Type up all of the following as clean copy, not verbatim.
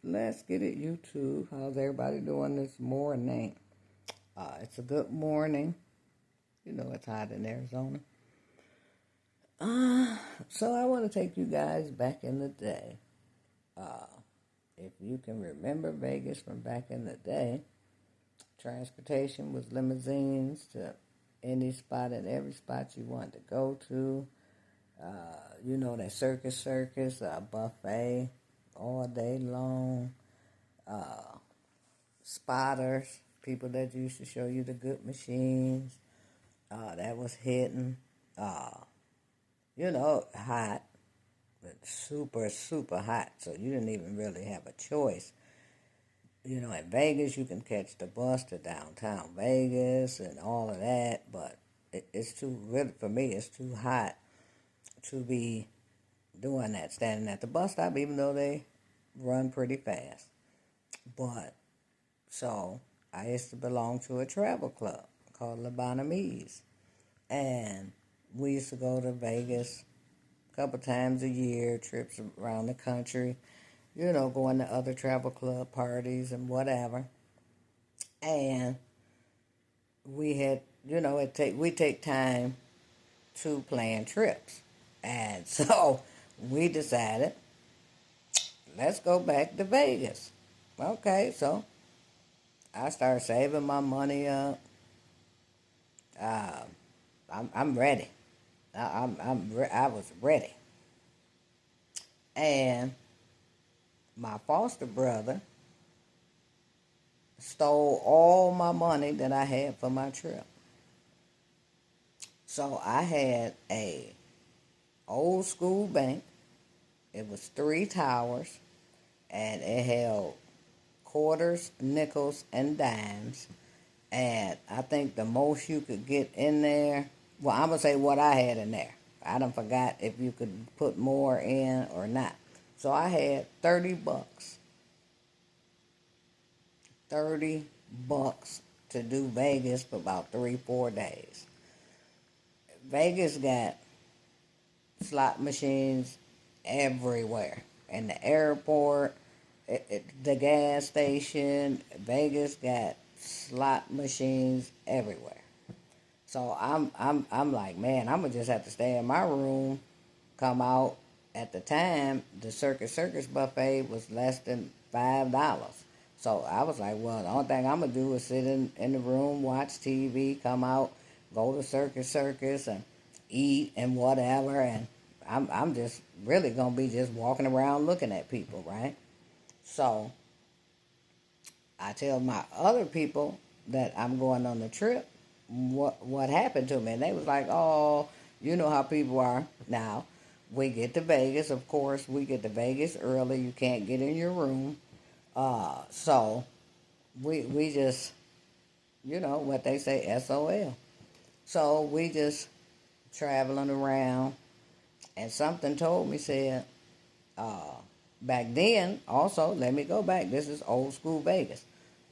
Let's get it, YouTube. How's everybody doing this morning? It's a good morning. You know it's hot in Arizona. So I want to take you guys back in the day. Uh, if you can remember Vegas from back in the day, transportation was limousines to any spot and every spot you wanted to go to. That circus, buffet all day long. Spotters, people that used to show you the good machines. That was hitting. Hot, but super, super hot. So you didn't even really have a choice. In Vegas, you can catch the bus to downtown Vegas and all of that, but it's too, really, for me, it's too hot to be doing that, standing at the bus stop, even though they run pretty fast. But, so, I used to belong to a travel club called Le Bonhomie's. And we used to go to Vegas a couple times a year, trips around the country, going to other travel club parties and whatever. And we had, we take time to plan trips. And so we decided, let's go back to Vegas. Okay, so I started saving my money up. Uh, I'm ready. I was ready. And my foster brother stole all my money that I had for my trip. So I had a old school bank. It was 3 towers, and it held quarters, nickels, and dimes. And I think the most you could get in there, well, I'm going to say what I had in there. I done forgot if you could put more in or not. So I had $30. $30 to do Vegas for about 3-4 days. Vegas got slot machines everywhere. In the airport, the gas station, Vegas got slot machines everywhere. So I'm like, man, I'm gonna just have to stay in my room. Come out. At the time, the Circus buffet was less than $5. So I was like, well, the only thing I'm gonna do is sit in the room, watch TV, come out, go to Circus and eat and whatever, and I'm just really gonna be just walking around looking at people, right? So I tell my other people that I'm going on the trip what happened to me, and they was like, oh, you know how people are now. We get to Vegas, of course. We get to Vegas early. You can't get in your room, so we just what they say, SOL. So we just traveling around, and something told me, said, uh, back then, also, let me go back. This is old school Vegas.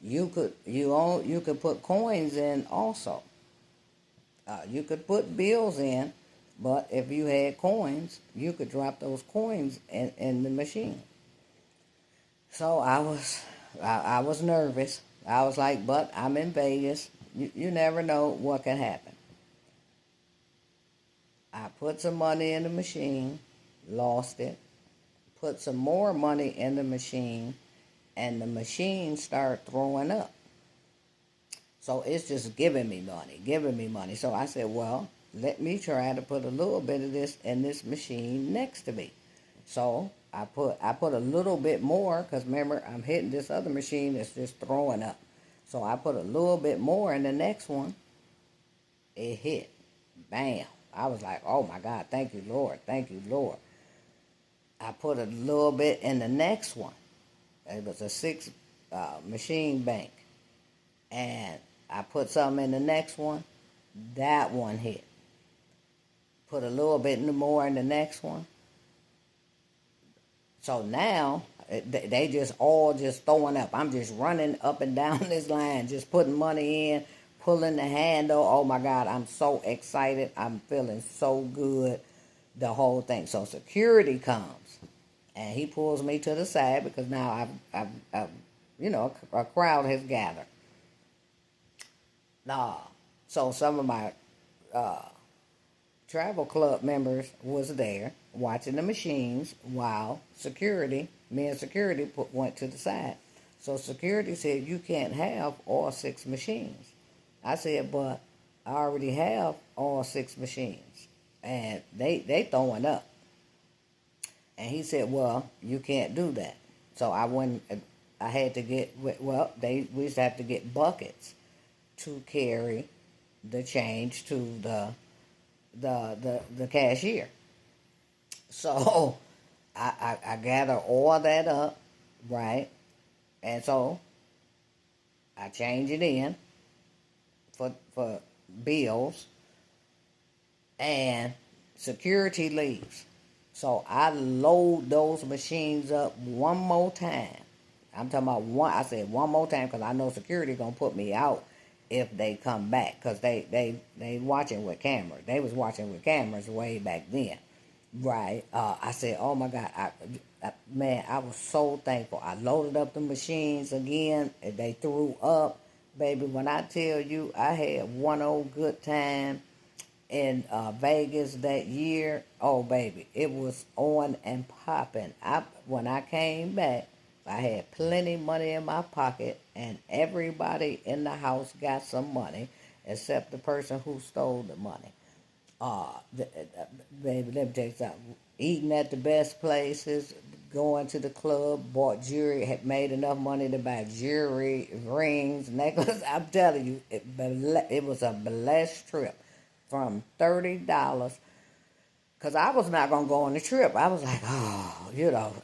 You could put coins in also. You could put bills in, but if you had coins, you could drop those coins in the machine. So I was nervous. I was like, but I'm in Vegas. You never know what can happen. I put some money in the machine, lost it, put some more money in the machine, and the machine started throwing up. So it's just giving me money. So I said, well, let me try to put a little bit of this in this machine next to me. So I put a little bit more, because remember, I'm hitting this other machine that's just throwing up. So I put a little bit more in the next one. It hit. Bam. I was like, oh my God, thank you, Lord. Thank you, Lord. I put a little bit in the next one. It was a 6 machine bank. And I put something in the next one. That one hit. Put a little bit more in the next one. So now they just all just throwing up. I'm just running up and down this line, just putting money in, pulling the handle. Oh my God, I'm so excited. I'm feeling so good. The whole thing. So security comes And he pulls me to the side because now a crowd has gathered. So some of my uh, travel club members was there watching the machines while me and security went to the side. So security said, you can't have all six machines. I said, but I already have all six machines. And they throwing up. And he said, well, you can't do that. So I had to get, we used to have to get buckets to carry the change to the cashier. So I gather all that up, right? And so I change it in for bills, and security leaves. So I load those machines up one more time. I'm talking about one. I said one more time because I know security gonna put me out if they come back because they watching with cameras. They was watching with cameras way back then, right? I said, oh my God, man, I was so thankful. I loaded up the machines again. And they threw up, baby. When I tell you, I had one old good time in Vegas that year. Oh, baby, it was on and popping. When I came back, I had plenty of money in my pocket, and everybody in the house got some money, except the person who stole the money. Baby, let me tell you something. Eating at the best places, going to the club, bought jewelry, had made enough money to buy jewelry, rings, necklaces. I'm telling you, it was a blessed trip from $30 because I was not going to go on the trip. I was like, oh,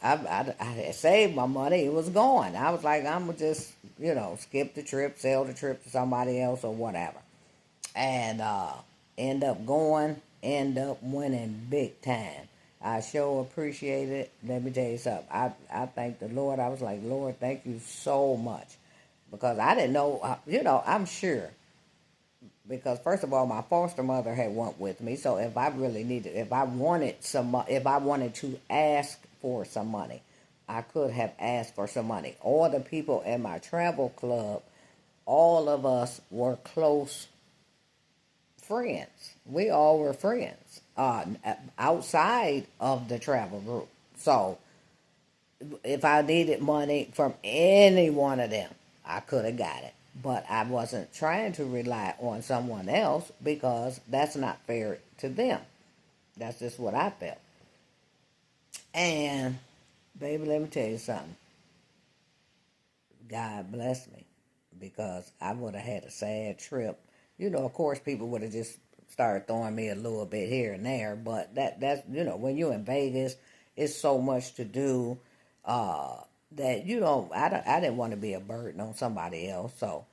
I had saved my money. It was gone. I was like, I'm going to just, skip the trip, sell the trip to somebody else or whatever. And end up winning big time. I sure appreciate it. Let me tell you something. I thank the Lord. I was like, Lord, thank you so much. Because I didn't know, I'm sure because first of all, my foster mother had went with me. So if I wanted to ask for some money, I could have asked for some money. All the people in my travel club, all of us were close friends. We all were friends outside of the travel group. So if I needed money from any one of them, I could have got it. But I wasn't trying to rely on someone else because that's not fair to them. That's just what I felt. And, baby, let me tell you something. God bless me because I would have had a sad trip. Of course, people would have just started throwing me a little bit here and there. But that's when you're in Vegas, it's so much to do that I didn't want to be a burden on somebody else. So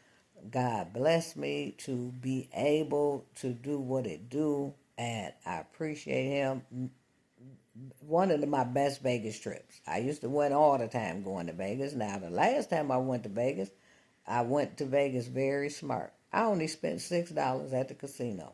God bless me to be able to do what it do, and I appreciate Him. One of my best Vegas trips. I used to win all the time going to Vegas. Now, the last time I went to Vegas, I went to Vegas very smart. I only spent $6 at the casino.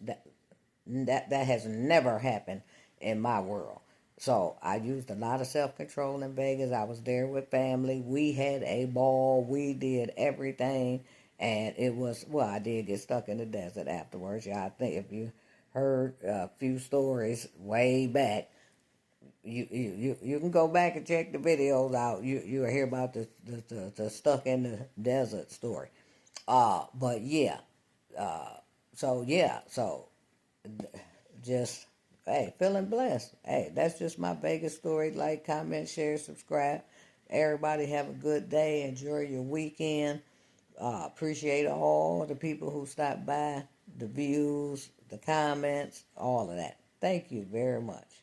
That, that has never happened in my world. So I used a lot of self-control in Vegas. I was there with family. We had a ball. We did everything. And it was, well, I did get stuck in the desert afterwards. Yeah, I think if you heard a few stories way back, you can go back and check the videos out. You'll hear about the stuck in the desert story. But yeah, so just hey, feeling blessed. Hey, that's just my Vegas story. Like, comment, share, subscribe. Everybody have a good day. Enjoy your weekend. Appreciate all the people who stopped by, the views, the comments, all of that. Thank you very much.